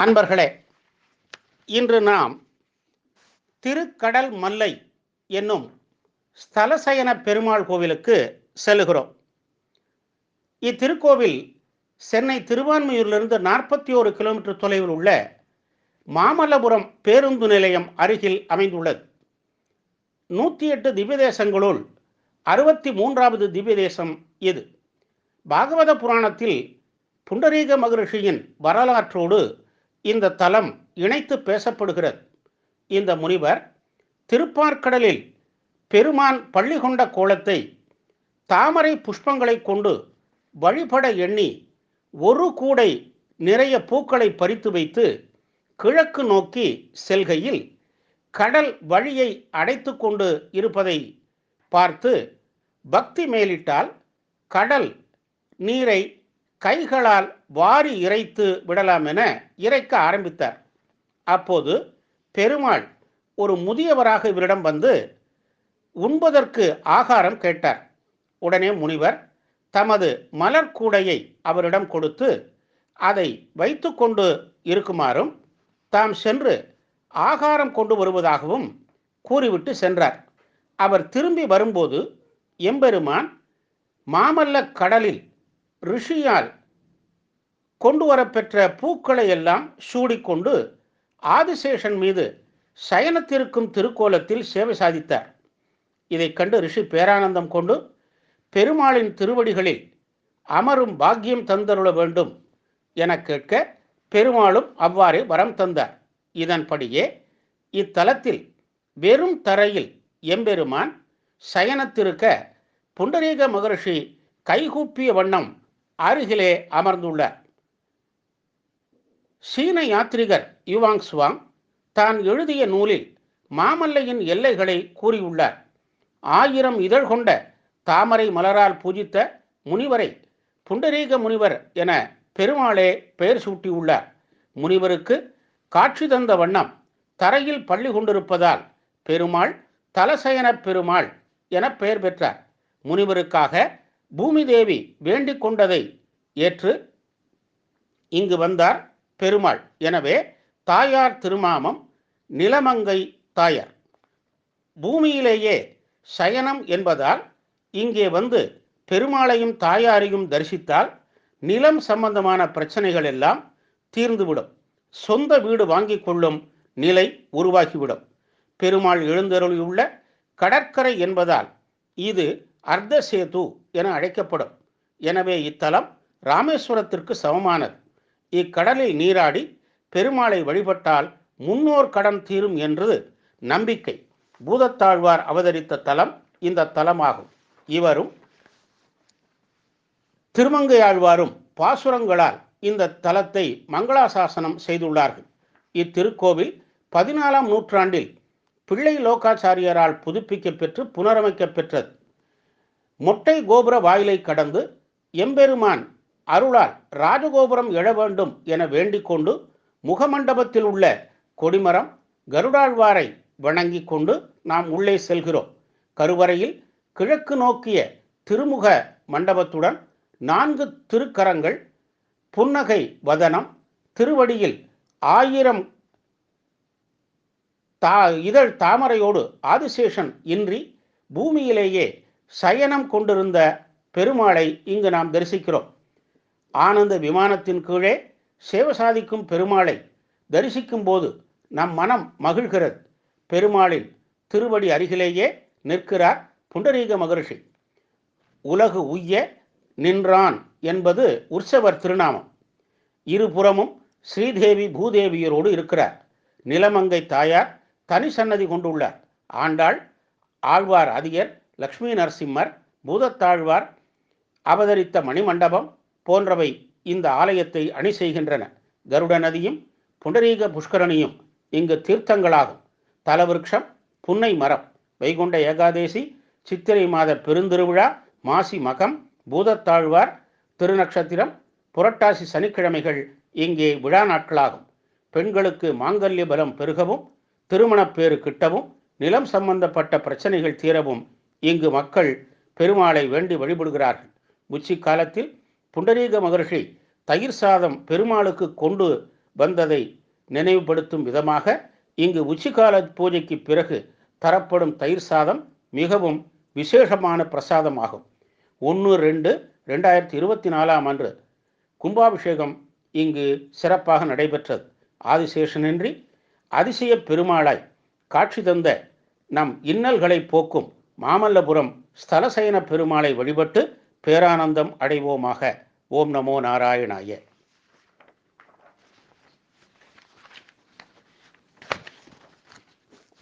அன்பர்களே, இன்று நாம் திருக்கடல் மல்லை என்னும் ஸ்தலசயன பெருமாள் கோவிலுக்கு செல்லுகிறோம். இத்திருக்கோவில் சென்னை திருவான்மியூரிலிருந்து 41 கிலோமீட்டர் தொலைவில் உள்ள மாமல்லபுரம் பேருந்து நிலையம் அருகில் அமைந்துள்ளது. 108 திவ்ய தேசங்களுள் 63வது திவ்ய தேசம் இது. பாகவத புராணத்தில் புண்டரீக மகரிஷியின் வரலாற்றோடு இந்த தலம் இணைத்து பேசப்படுகிறது. இந்த முனிவர் திருப்பார்க்கடலில் பெருமான் பள்ளி கொண்ட கோலத்தை தாமரை புஷ்பங்களை கொண்டு வழிபட எண்ணி ஒரு கூடை நிறைய பூக்களை பறித்து வைத்து கிழக்கு நோக்கி செல்கையில் கடல் வழியை அடைத்து கொண்டு இருப்பதை பார்த்து பக்தி மேலிட்டால் கடல் நீரை கைகளால் வாரி இறைத்து விடலாம் என இறைக்க ஆரம்பித்தார். அப்போது பெருமாள் ஒரு முதியவராக இவரிடம் வந்து உண்பதற்கு ஆகாரம் கேட்டார். உடனே முனிவர் தமது மலர் கூடையை அவரிடம் கொடுத்து அதை வைத்து கொண்டு இருக்குமாறும் தாம் சென்று ஆகாரம் கொண்டு வருவதாகவும் கூறிவிட்டு சென்றார். அவர் திரும்பி வரும்போது எம்பெருமான் மாமல்ல கடலில் ரிஷியால் கொண்டு வரப்பெற்ற பூக்களை எல்லாம் சூடிக்கொண்டு ஆதிசேஷன் மீது சயனத்திருக்கும் திருக்கோலத்தில் சேவை சாதித்தார். இதை கண்டு ரிஷி பேரானந்தம் கொண்டு பெருமாளின் திருவடிகளில் அமரும் பாக்கியம் தந்தருள வேண்டும் என கேட்க பெருமாளும் அவ்வாறே வரம் தந்தார். இதன்படியே இத்தலத்தில் வெறும் தரையில் எம்பெருமான் சயனத்திருக்க புண்டரீக மகரிஷி கைகூப்பிய வண்ணம் அருகிலே அமர்ந்துள்ளார். சீன யாத்ரிகர் யுவாங் சுவாங் தான் எழுதிய நூலில் மாமல்லையின் எல்லைகளை கூறியுள்ளார். 1000 இதழ் கொண்ட தாமரை மலரால் பூஜித்த முனிவரை புண்டரீக முனிவர் என பெருமாளே பெயர் சூட்டியுள்ளார். முனிவருக்கு காட்சி தந்த வண்ணம் தரையில் பள்ளி கொண்டிருப்பதால் பெருமாள் தலசயன பெருமாள் என பெயர் பெற்றார். முனிவருக்காக பூமி தேவி வேண்டிக் கொண்டதை ஏற்று இங்கு வந்தார் பெருமாள். எனவே தாயார் திருமாமம் நிலமங்கை தாயார். பூமியிலேயே சயனம் என்பதால் இங்கே வந்து பெருமாளையும் தாயாரையும் தரிசித்தால் நிலம் சம்பந்தமான பிரச்சனைகள் எல்லாம் தீர்ந்துவிடும். சொந்த வீடு வாங்கி கொள்ளும் நிலை உருவாகிவிடும். பெருமாள் எழுந்தருளியுள்ள கடற்கரை என்பதால் இது அர்த்த சேது என அழைக்கப்படும். எனவே இத்தலம் ராமேஸ்வரத்திற்கு சமமானது. இக்கடலில் நீராடி பெருமாளை வழிபட்டால் முன்னோர் கடன் தீரும் என்று நம்பிக்கை. பூதத்தாழ்வார் அவதரித்த தலம் இந்த தலமாகும். இவரும் திருமங்கையாழ்வாரும் பாசுரங்களால் இந்த தலத்தை மங்களாசாசனம் செய்துள்ளார்கள். இத்திருக்கோவில் 14ஆம் நூற்றாண்டில் பிள்ளை லோகாச்சாரியரால் புதுப்பிக்க பெற்று புனரமைக்க பெற்றது. மொட்டை கோபுர வாயிலை கடந்து எம்பெருமான் அருளால் ராஜகோபுரம் எழ வேண்டும் என வேண்டிக் கொண்டு முகமண்டபத்தில் உள்ள கொடிமரம் கருடாழ்வாரை வணங்கி கொண்டு நாம் உள்ளே செல்கிறோம். கருவறையில் கிழக்கு நோக்கிய திருமுக மண்டபத்துடன் 4 திருக்கரங்கள், புன்னகை வதனம், திருவடியில் 1000 இதழ் தாமரையோடு ஆதிசேஷன் இன்றி பூமியிலேயே சயனம் கொண்டிருந்த பெருமாளை இங்கு நாம் தரிசிக்கிறோம். ஆனந்த விமானத்தின் கீழே சேவை சாதிக்கும் பெருமாளை தரிசிக்கும் போது நம் மனம் மகிழ்கிறது. பெருமாளின் திருவடி அருகிலேயே நிற்கிறார் புண்டரீக மகரிஷி. உலகு உய்ய நின்றான் என்பது உற்சவர் திருநாமம். இருபுறமும் ஸ்ரீதேவி பூதேவியரோடு இருக்கிறார். நிலமங்கை தாயார் தனி சன்னதி கொண்டுள்ளார். ஆண்டாள், ஆழ்வார் அதியர், லக்ஷ்மி நரசிம்மர், பூதத்தாழ்வார் அவதரித்த மணிமண்டபம் போன்றவை இந்த ஆலயத்தை அணி செய்கின்றன. கருட நதியும் புண்டரீக புஷ்கரணியும் இங்கு தீர்த்தங்களாகும். தலவிருட்சம் புன்னை மரம். வைகுண்ட ஏகாதேசி, சித்திரை மாத பெருந்திருவிழா, மாசி மகம், பூதத்தாழ்வார் திருநக்ஷத்திரம், புரட்டாசி சனிக்கிழமைகள் இங்கே விழா நாட்களாகும். பெண்களுக்கு மாங்கல்ய பலம் பெருகவும், திருமணப்பேறு கிட்டவும், நிலம் சம்பந்தப்பட்ட பிரச்சனைகள் தீரவும் இங்கு மக்கள் பெருமாளை வேண்டி வழிபடுகிறார்கள். உச்சி காலத்தில் புண்டரீக மகரிஷி தயிர் சாதம் பெருமாளுக்கு கொண்டு வந்ததை நினைவுபடுத்தும் விதமாக இங்கு உச்சிகால பூஜைக்கு பிறகு தரப்படும் தயிர் சாதம் மிகவும் விசேஷமான பிரசாதம் ஆகும். 1/2/2024 அன்று கும்பாபிஷேகம் இங்கு சிறப்பாக நடைபெற்றது. ஆதிசேஷனின்றி அதிசய பெருமாளாய் காட்சி தந்த நம் இன்னல்களை போக்கும் மாமல்லபுரம் ஸ்தலசயன பெருமாளை வழிபட்டு பேரானந்தம் அடைவோமாக. ஓம் நமோ நாராயணாய.